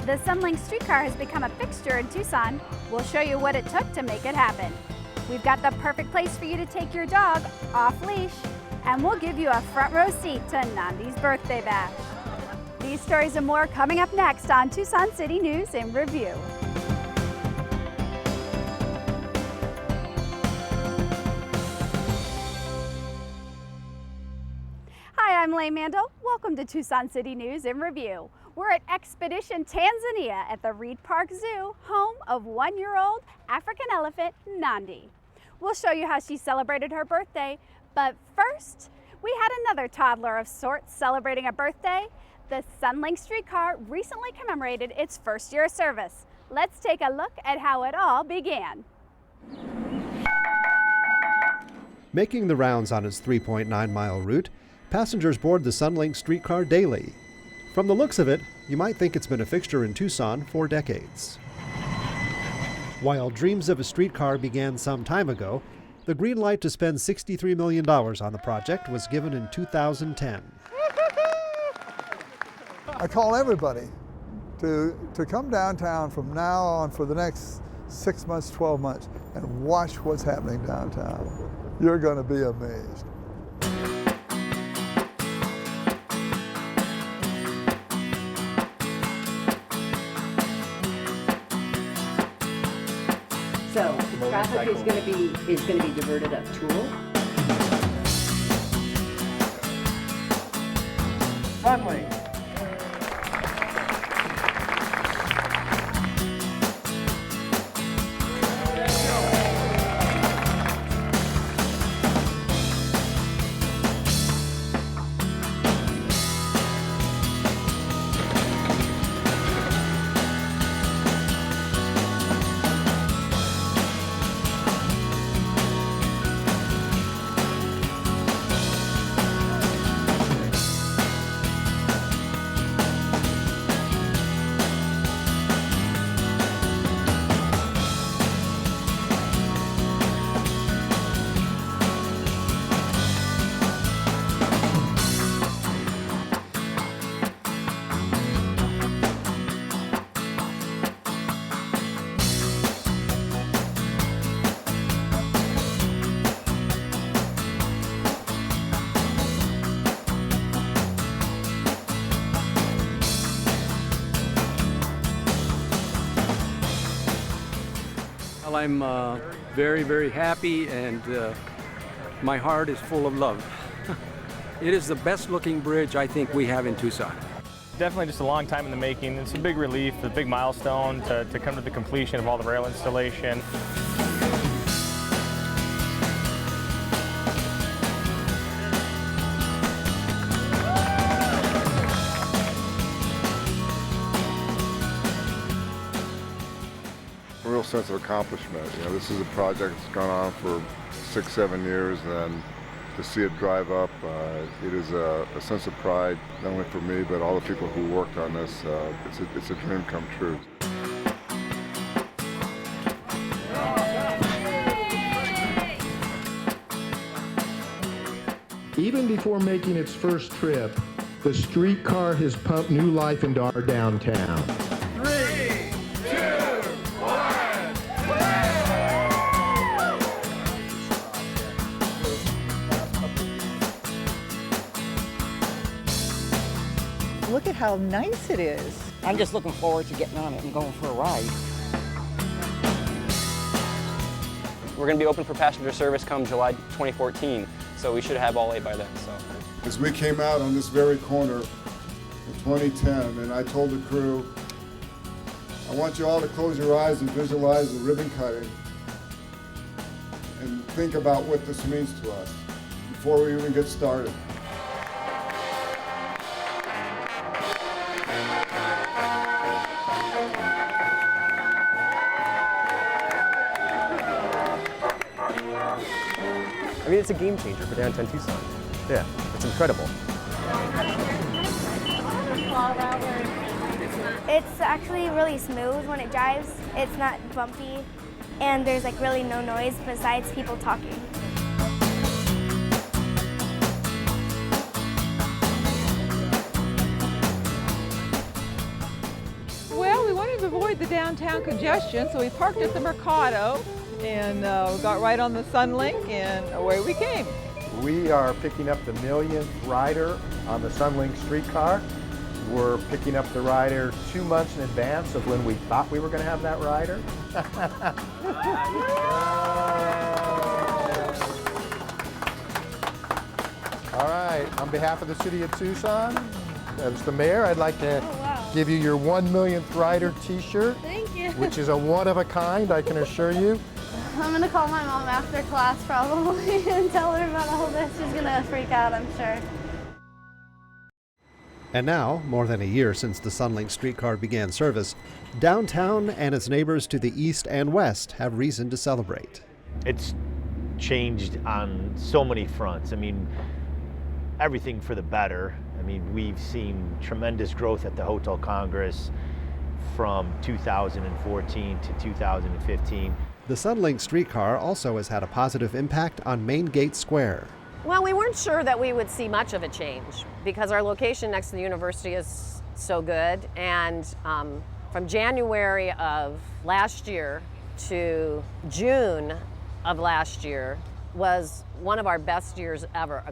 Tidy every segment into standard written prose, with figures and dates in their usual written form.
The Sun Link Streetcar has become a fixture in Tucson. We'll show you what it took to make it happen. We've got the perfect place for you to take your dog off-leash, and we'll give you a front row seat to Nandi's birthday bash. These stories and more coming up next on Tucson City News in Review. Hi, I'm Lane Mandel. Welcome to Tucson City News in Review. We're at Expedition Tanzania at the Reed Park Zoo, home of one-year-old African elephant Nandi. We'll show you how she celebrated her birthday, but first, we had another toddler of sorts celebrating a birthday. The Sun Link Streetcar recently commemorated its first year of service. Let's take a look at how it all began. Making the rounds on its 3.9-mile route, passengers board the Sun Link Streetcar daily. From the looks of it, you might think it's been a fixture in Tucson for decades. While dreams of a streetcar began some time ago, the green light to spend $63 million on the project was given in 2010. I call everybody to come downtown from now on for the next 6 months, 12 months, and watch what's happening downtown. You're going to be amazed. So traffic is going to be diverted up Tool. Sunlink. Well, I'm very, very happy, and my heart is full of love. It is the best looking bridge I think we have in Tucson. Definitely just a long time in the making. It's a big relief, a big milestone to come to the completion of all the rail installation. A real sense of accomplishment. You know, this is a project that's gone on for 6-7 years, and to see it drive up, it is a sense of pride, not only for me, but all the people who worked on this. It's a dream come true. Even before making its first trip, the streetcar has pumped new life into our downtown. Look at how nice it is. I'm just looking forward to getting on it and going for a ride. We're going to be open for passenger service come July 2014, so we should have all eight by then. So. As we came out on this very corner in 2010, and I told the crew, I want you all to close your eyes and visualize the ribbon cutting and think about what this means to us before we even get started. I mean, it's a game changer for downtown Tucson. Yeah, it's incredible. It's actually really smooth when it drives. It's not bumpy, and there's like really no noise besides people talking. Well, to avoid the downtown congestion, so we parked at the Mercado and we got right on the Sunlink and away we came. We are picking up the 1,000,000th rider on the Sun Link Streetcar. We're picking up the rider 2 months in advance of when we thought we were going to have that rider. All right, on behalf of the city of Tucson, as the mayor, I'd like to give you your 1,000,000th rider t-shirt. Thank you. Which is a one of a kind, I can assure you. I'm gonna call my mom after class probably and tell her about all this. She's gonna freak out, I'm sure. And now, more than a year since the Sunlink streetcar began service, downtown and its neighbors to the east and west have reason to celebrate. It's changed on so many fronts. I mean, everything for the better. I mean, we've seen tremendous growth at the Hotel Congress from 2014 to 2015. The Sunlink streetcar also has had a positive impact on Main Gate Square. Well, we weren't sure that we would see much of a change because our location next to the university is so good. And from January of last year to June of last year was one of our best years ever,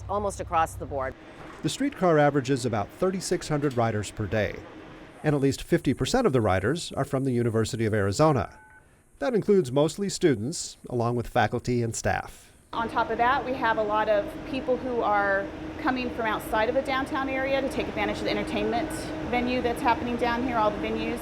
almost across the board. The streetcar averages about 3,600 riders per day, and at least 50% of the riders are from the University of Arizona. That includes mostly students, along with faculty and staff. On top of that, we have a lot of people who are coming from outside of the downtown area to take advantage of the entertainment venue that's happening down here, all the venues.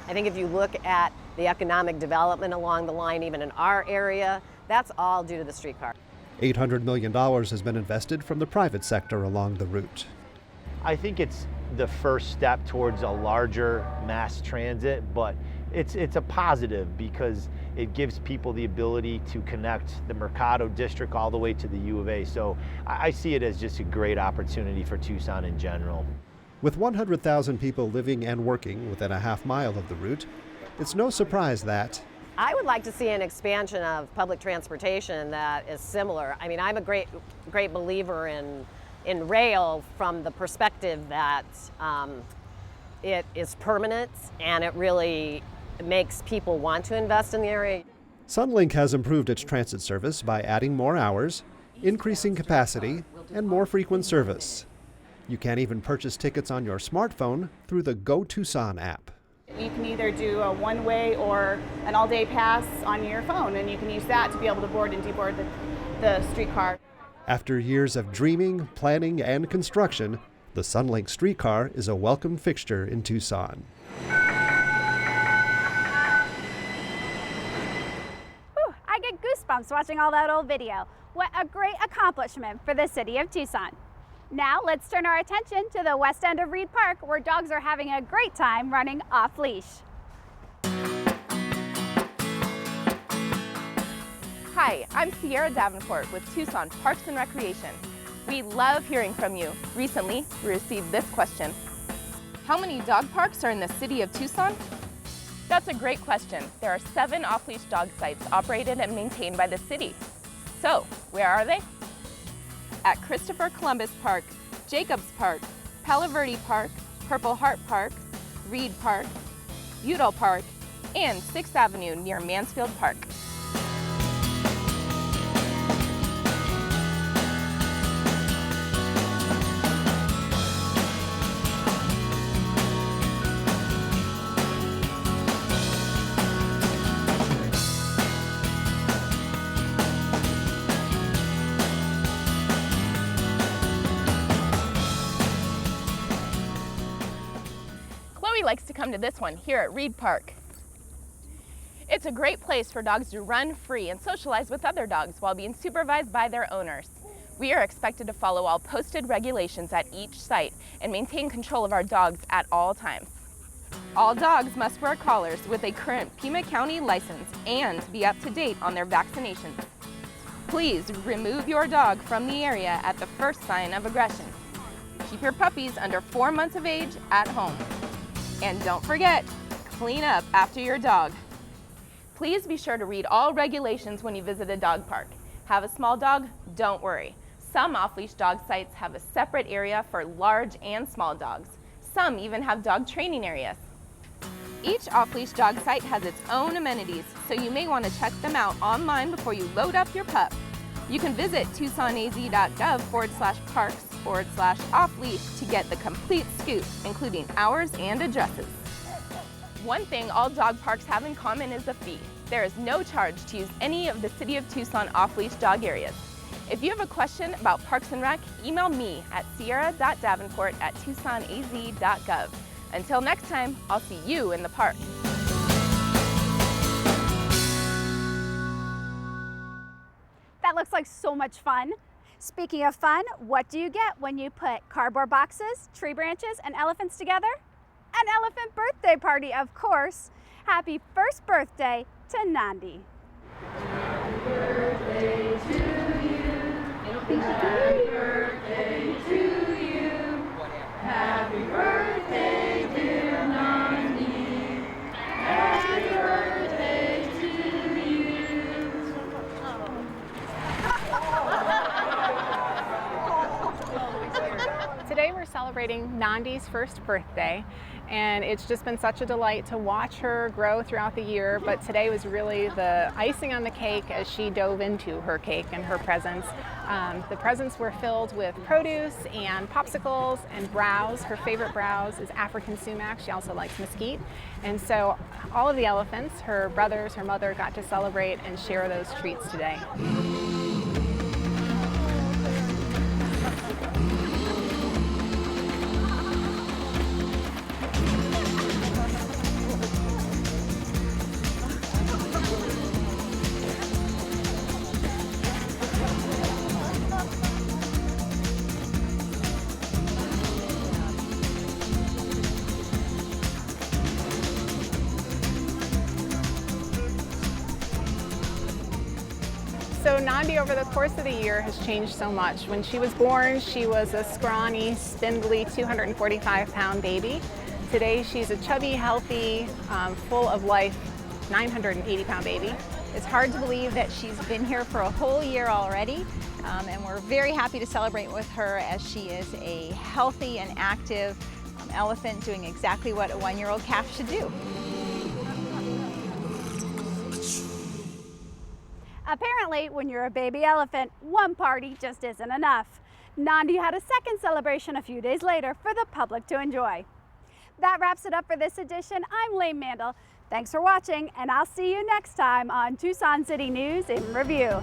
I think if you look at the economic development along the line, even in our area, that's all due to the streetcar. $800 million has been invested from the private sector along the route. I think it's the first step towards a larger mass transit, but it's a positive because it gives people the ability to connect the Mercado district all the way to the U of A. So I see it as just a great opportunity for Tucson in general. With 100,000 people living and working within a half mile of the route, it's no surprise that I would like to see an expansion of public transportation that is similar. I mean, I'm a great believer in rail from the perspective that it is permanent and it really makes people want to invest in the area. Sunlink has improved its transit service by adding more hours, increasing capacity, and more frequent service. You can even purchase tickets on your smartphone through the Go Tucson app. You can either do a one-way or an all-day pass on your phone, and you can use that to be able to board and deboard the streetcar. After years of dreaming, planning, and construction, the Sunlink streetcar is a welcome fixture in Tucson. I get goosebumps watching all that old video. What a great accomplishment for the city of Tucson. Now let's turn our attention to the west end of Reed Park, where dogs are having a great time running off-leash. Hi, I'm Sierra Davenport with Tucson Parks and Recreation. We love hearing from you. Recently, we received this question. How many dog parks are in the city of Tucson? That's a great question. There are 7 off-leash dog sites operated and maintained by the city. So, where are they? At Christopher Columbus Park, Jacobs Park, Palo Verde Park, Purple Heart Park, Reed Park, Udall Park, and 6th Avenue near Mansfield Park. Likes to come to this one here at Reed Park. It's a great place for dogs to run free and socialize with other dogs while being supervised by their owners. We are expected to follow all posted regulations at each site and maintain control of our dogs at all times. All dogs must wear collars with a current Pima County license and be up to date on their vaccinations. Please remove your dog from the area at the first sign of aggression. Keep your puppies under 4 months of age at home. And don't forget, clean up after your dog. Please be sure to read all regulations when you visit a dog park. Have a small dog? Don't worry. Some off-leash dog sites have a separate area for large and small dogs. Some even have dog training areas. Each off-leash dog site has its own amenities, so you may want to check them out online before you load up your pup. You can visit tucsonaz.gov/parks/off-leash to get the complete scoop, including hours and addresses. One thing all dog parks have in common is the fee. There is no charge to use any of the City of Tucson off-leash dog areas. If you have a question about Parks and Rec, email me at sierra.davenport@tucsonaz.gov. Until next time, I'll see you in the park. That looks like so much fun. Speaking of fun, what do you get when you put cardboard boxes, tree branches, and elephants together? An elephant birthday party, of course. Happy first birthday to Nandi. Happy birthday to you. Happy birthday to you. Happy birthday, dear Nandi. Happy birthday to you. Today we're celebrating Nandi's first birthday, and it's just been such a delight to watch her grow throughout the year, but today was really the icing on the cake as she dove into her cake and her presents. The presents were filled with produce and popsicles and browse. Her favorite browse is African sumac. She also likes mesquite. And so all of the elephants, her brothers, her mother, got to celebrate and share those treats today. So Nandi, over the course of the year, has changed so much. When she was born, she was a scrawny, spindly, 245-pound baby. Today, she's a chubby, healthy, full of life, 980-pound baby. It's hard to believe that she's been here for a whole year already, and we're very happy to celebrate with her as she is a healthy and active elephant doing exactly what a one-year-old calf should do. Apparently, when you're a baby elephant, one party just isn't enough. Nandi had a second celebration a few days later for the public to enjoy. That wraps it up for this edition. I'm Lane Mandel. Thanks for watching, and I'll see you next time on Tucson City News in Review.